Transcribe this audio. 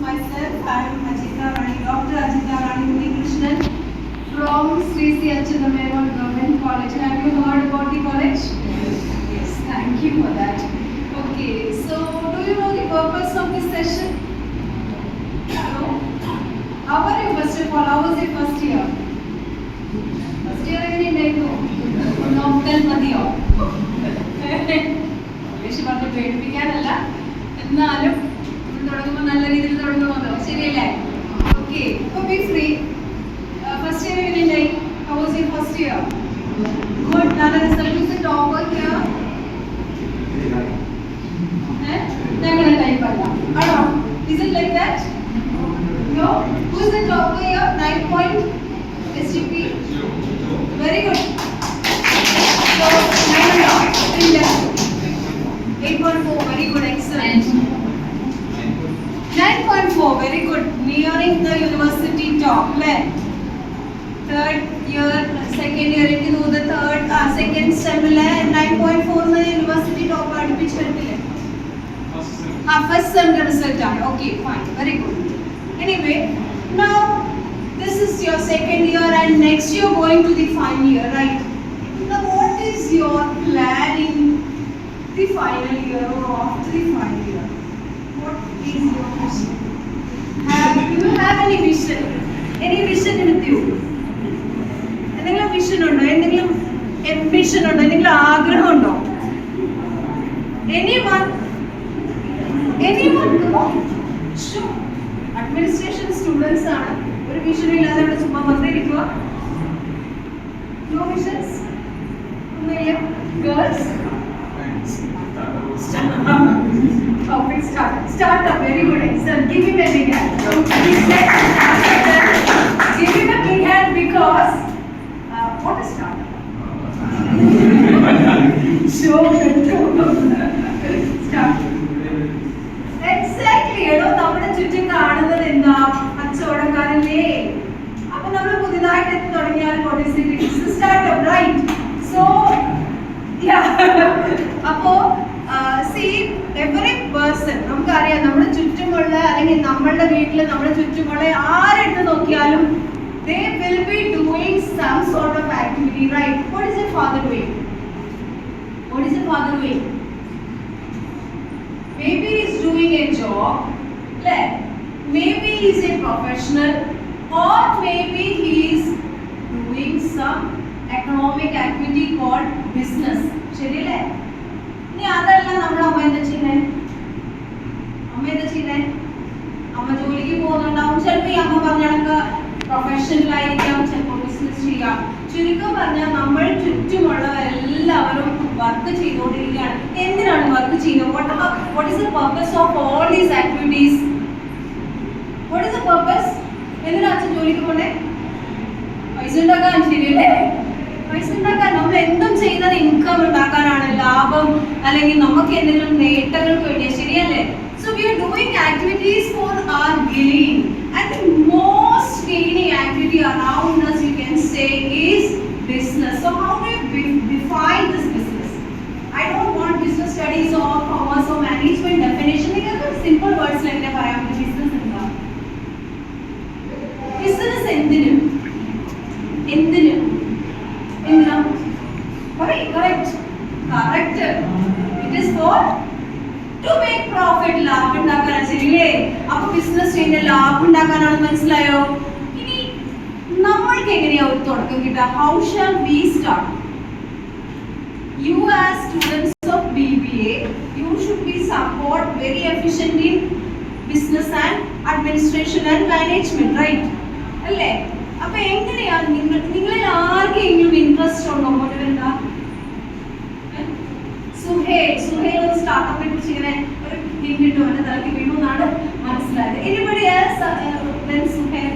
myself. I am Ajita Rani, Dr. Ajita Rani Krishnan from Sri C. Achutamevan Government College. Have you heard about the college? Yes. Thank you for that. Okay, so do you know the purpose of this session? No? How are you first of all? How was your first year? First year എങ്ങനെയുണ്ടായിരുന്നു? നോക്കൽ മതിയോ? English പറഞ്ഞ് പേടിപ്പിക്കാനല്ല, എന്നാലും തുടങ്ങുമ്പോൾ നല്ല രീതിയിൽ തുടങ്ങുമല്ലോ, ശരിയല്ലേ? Okay, അപ്പോൾ be free. First year എങ്ങനെയുണ്ടായി? How was your first year? Good. നല്ല result. Is the topper here? ഞങ്ങളുടെ ടൈപ്പ് അല്ല, ആണോ? Is it like that? No. Who is the topper here? 9 point SGP. Very good. So 8.4. Very good. Excellent. 9.4. Very good. Nearing the university top. Third year, second year into the second sem 9.4 the university top അടുപ്പിച്ച് വരത്തില്ലേ? First sem result ആണ്. Okay, fine. Very good. Anyway, now this is your second year and next year going to the final year, right? Now what is your plan in the final year or after the final year? What is your vision? Do you have any vision? Any vision with you? എന്തെങ്കിലും vision ഉണ്ടോ? എന്തെങ്കിലും ambition ഉണ്ടോ? എന്തെങ്കിലും ആഗ്രഹം ഉണ്ടോ? Anyone? Come on. Sure. Administration students ആണ്. ഒരു vision ഇല്ലാതെ ഇവിടെ ചുമ്മാ വന്നിരിക്കുക. No visions? ഒന്നുമില്ല? Girls? Start up. Very good. Excellent. Give him a big hand. Give him a big hand because what is start up? Show start. Exactly. നമ്മുടെ ചുറ്റും കാണുന്നത് എന്താ? കച്ചവടക്കാരല്ലേ? അപ്പൊ നമ്മൾ പുതിയതായിട്ട് തുടങ്ങിയാൽ what is it? It's a startup, right? So yeah. അപ്പോ see every person നമുക്കറിയാം, നമ്മുടെ ചുറ്റുമുള്ള അല്ലെങ്കിൽ നമ്മളുടെ വീട്ടിൽ നമ്മുടെ ചുറ്റുമുള്ള ആരെടുത്ത് നോക്കിയാലും they will be doing some sort of activity, right? What is your father doing? Maybe he is doing a job, maybe he is a professional, or maybe he is doing some economic activity called business. ശരിയല്ലേ? ഇനി അതല്ല നമ്മുടെ അമ്മ എന്താ ചെയ്യുന്നത്? അമ്മ ജോലിക്ക് പോകുന്നുണ്ടാവും. ചിലപ്പോൾ ഈ അമ്മ പറഞ്ഞ കണക്ക് പ്രൊഫഷണലായിരിക്കാം, ചിലപ്പോൾ ബിസിനസ് ചെയ്യാം. ചുരുക്കം പറഞ്ഞാൽ നമ്മൾ ചുറ്റുമുള്ളവരെല്ലാവരും വർക്ക് ചെയ്തുകൊണ്ടിരിക്കുകയാണ്. എന്തിനാണ് വർക്ക് ചെയ്യുന്നത്? What is the purpose of all these activities? What is the purpose? എന്തിനാ അച്ഛൻ ജോലിക്ക് പോണേ? പൈസ ഉണ്ടാക്കാൻ. ശരിയല്ലേ? പൈസ ഉണ്ടാക്കാൻ. നമ്മൾ എന്തും ചെയ്യുന്നത് ഇൻകം ഉണ്ടാക്കാനാണ്, ലാഭം അല്ലെങ്കിൽ നമുക്ക് എന്തെങ്കിലും നേട്ടങ്ങൾക്ക് വേണ്ടിയാണ്. ശരിയല്ലേ? So we are doing activities for our gain, and the most gaining activity around us you can say is business. So how do you define this business? I don't want business studies or commerce or management definition. നിങ്ങൾക്ക് simple words like പറയാം. business എന്താ? business എന്തിനാ? Correct. It is for to make profit. ലാഭം ഉണ്ടാക്കാനാണ്. ശരിയല്ലേ? അപ്പൊ business ചെയ്യുന്ന ലാഭം ഉണ്ടാക്കാനാണ്. മനസ്സിലായോ? ഇനി നമ്മൾക്ക് എങ്ങനെയാ ഒരു തുടക്കം കിട്ടുക? How shall we start? You as students of BBA, you should be somewhat very efficient in business and administration and management, right? അല്ലേ? അപ്പൊ എങ്ങനെയാ നിങ്ങളിൽ ആർക്കെങ്കിലും ഇൻട്രസ്റ്റ് ഉണ്ടോ? എന്താ സുഹേൽ ഒരു സ്റ്റാർട്ടപ്പിനെ കുറിച്ച് ഇങ്ങനെ ഒരു ഹിന്റ് കിട്ടും, എന്റെ തലക്ക് വീണു എന്നാണ് മനസ്സിലായത്. Anybody else than Suhail?